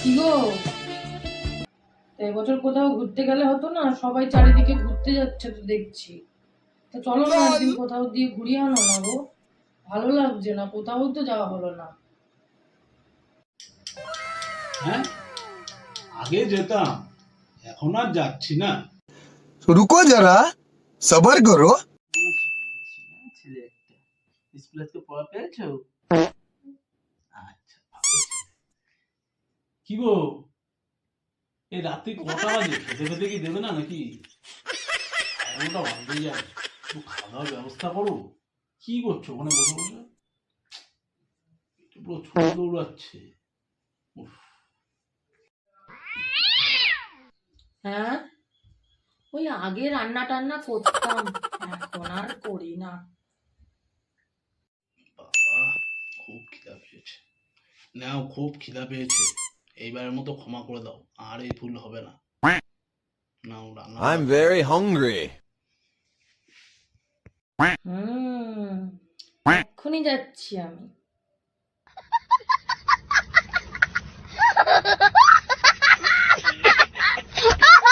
কি গো, এবছর কোথাও ঘুরতে গেলে হতো না? সবাই চারিদিকে ঘুরতে যাচ্ছে তো দেখছি। তা চলো না একদিন কোথাও দিয়ে ঘুরিয়ে আনো না গো। ভালো লাগছে না, কোথাও তো যাওয়া হলো না। হ্যাঁ, আগে যেতাম, এখন আর যাচ্ছি না। रुको जरा सबर करो। ছেলে একটা স্কুলে আজকে পড়া পেয়েছো? আচ্ছা, ভালো ছেলে। কি গো, এই রাত্রি কটা বাজে? খেতে খেতে কি দেবে না নাকি? এগারোটা বাজতে যায়, একটু খাওয়া দাওয়ার ব্যবস্থা করো। কি করছো ওখানে বসে বসে? পুরো ছোট দৌড়াচ্ছে। উফ, হ্যাঁ, ওই আগে রান্না টান্না করতাম, এখন আর করি না। বাবা, খুব খিদা পেয়েছে। নাও, খুব খিদা পেয়েছে। এইবারের মতো ক্ষমা করে দাও, আর এই ভুল হবে না। নাও, রান্না I'm very hungry. এক্ষুনি যাচ্ছি আমি।